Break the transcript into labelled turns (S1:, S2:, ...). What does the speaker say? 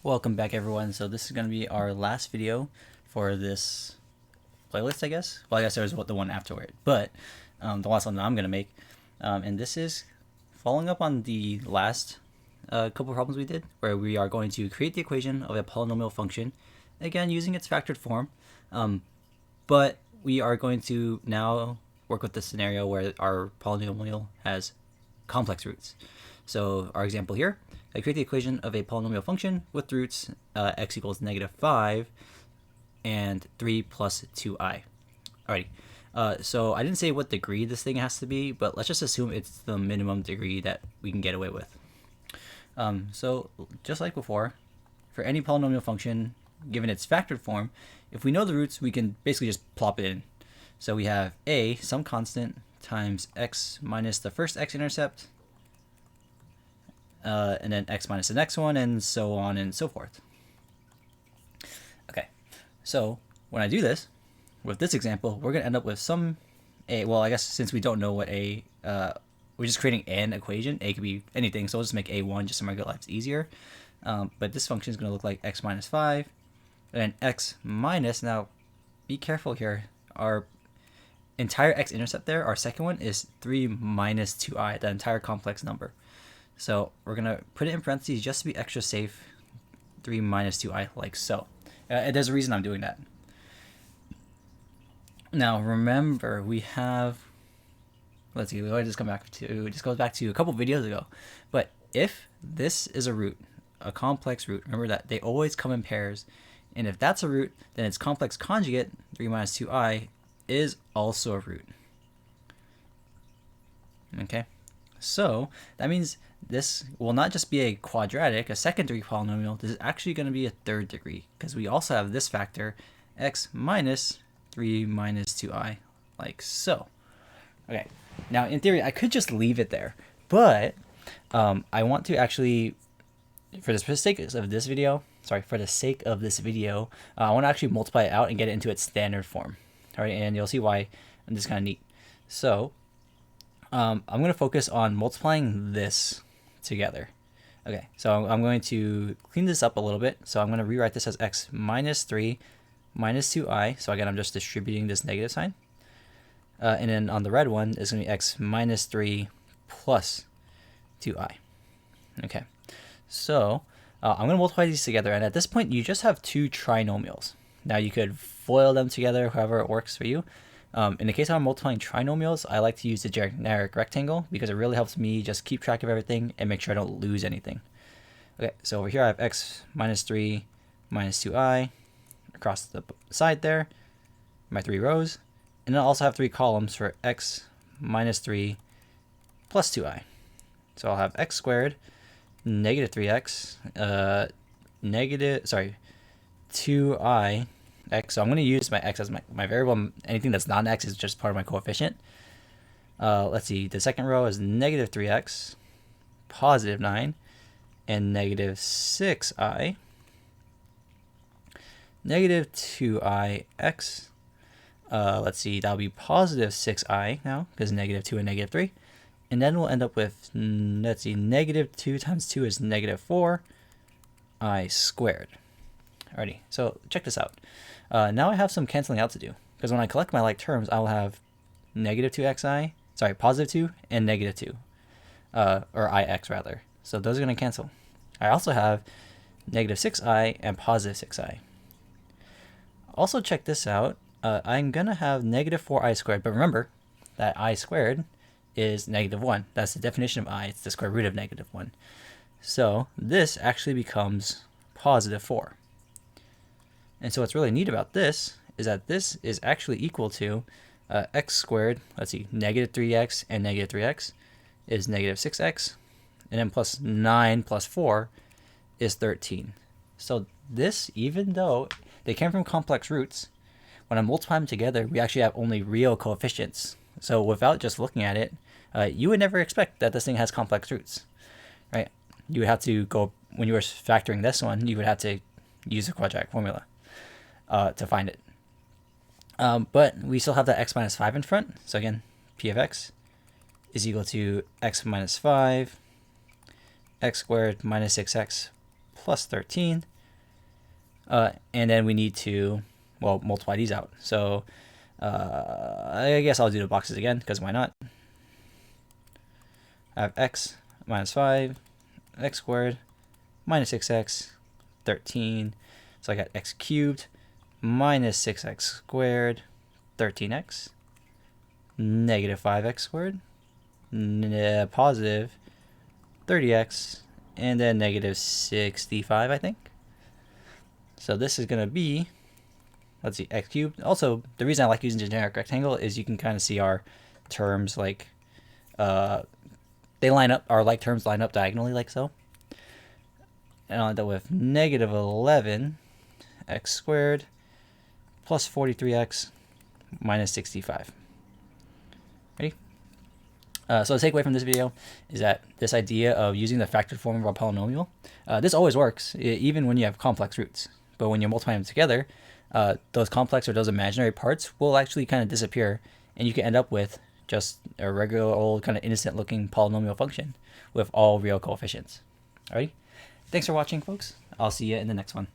S1: Welcome back, everyone. So this is going to be our last video for this playlist, I guess. Well, I guess there's the one afterward, but the last one that I'm going to make. And this is following up on the last couple problems we did, where we are going to create the equation of a polynomial function, again using its factored form. But we are going to now work with the scenario where our polynomial has complex roots. So our example here, I create the equation of a polynomial function with roots x equals -5 and 3 plus 2i. Alrighty, so I didn't say what degree this thing has to be, but let's just assume it's the minimum degree that we can get away with. So just like before, for any polynomial function, given its factored form, if we know the roots, we can basically just plop it in. So we have a, some constant, times x minus the first x-intercept, and then x minus the next one, and so on and so forth. Okay, so when I do this, with this example, we're going to end up with some a, well, I guess since we don't know what a, we're just creating an equation. A could be anything, so we'll just make a1 just to make our lives easier. But this function is going to look like x minus 5, and then x minus, now be careful here, our entire x-intercept there, our second one, is 3 minus 2i, the entire complex number. So we're going to put it in parentheses just to be extra safe, 3 minus 2i, like so. There's a reason I'm doing that. Now remember, we have, let's see, we always just come back to, it just goes back to a couple videos ago. But if this is a root, a complex root, remember that they always come in pairs. And if that's a root, then its complex conjugate, 3 minus 2i, is also a root. Okay, so that means this will not just be a quadratic, a second degree polynomial. This is actually going to be a third degree, because we also have this factor, x minus 3 minus 2i, like so. Okay, now in theory, I could just leave it there, but I want to actually, for the sake of this video, I want to actually multiply it out and get it into its standard form. All right, and you'll see why this is kind of neat. So I'm going to focus on multiplying this together. Okay, so I'm going to clean this up a little bit. So I'm going to rewrite this as x minus 3 minus 2i. So again, I'm just distributing this negative sign. And then on the red one is going to be x minus 3 plus 2i. Okay, so I'm going to multiply these together. And at this point, you just have two trinomials. Now you could FOIL them together, however it works for you. In the case I'm multiplying trinomials, I like to use the generic rectangle because it really helps me just keep track of everything and make sure I don't lose anything. Okay, so over here I have x minus 3 minus 2i across the side there, my 3 rows, and then I also have 3 columns for x minus 3 plus 2i. So I'll have x squared, negative 3x, 2i x. So I'm going to use my x as my variable. Anything that's not an x is just part of my coefficient. Let's see. The second row is negative 3x, positive 9, and negative 6i. Negative 2i x. Let's see. That'll be positive 6i now because negative 2 and negative 3. And then we'll end up with, let's see, negative 2 times 2 is negative 4i squared. Alrighty, so check this out. Now I have some canceling out to do, because when I collect my like terms, I'll have negative 2xi, sorry, positive 2 and negative 2, or ix rather. So those are going to cancel. I also have negative 6i and positive 6i. Also check this out. I'm going to have negative 4i squared, but remember that I squared is negative 1. That's the definition of I. It's the square root of negative 1. So this actually becomes positive 4. And so what's really neat about this is that this is actually equal to x squared, let's see, negative 3x and negative 3x is negative 6x, and then plus 9 plus 4 is 13. So this, even though they came from complex roots, when I multiply them together, we actually have only real coefficients. So without just looking at it, you would never expect that this thing has complex roots, right? You would have to go, when you were factoring this one, you would have to use a quadratic formula to find it. But we still have that x minus 5 in front. So again, p of x is equal to x minus 5, x squared minus 6x plus 13. And then we need to, well, multiply these out. So I guess I'll do the boxes again, because why not? I have x minus 5, x squared, minus 6x, 13. So I got x cubed minus 6x squared, 13x, negative 5x squared, positive 30x, and then negative 65, I think. So this is going to be, let's see, x cubed. Also, the reason I like using generic rectangle is you can kind of see our terms, like, they line up, our like terms line up diagonally, like so. And I'll end up with negative 11 x squared plus 43x minus 65. Ready? So the takeaway from this video is that this idea of using the factored form of a polynomial, this always works, even when you have complex roots. But when you're multiplying them together, those complex or those imaginary parts will actually kind of disappear, and you can end up with just a regular old kind of innocent looking polynomial function with all real coefficients. Alrighty? Thanks for watching, folks. I'll see you in the next one.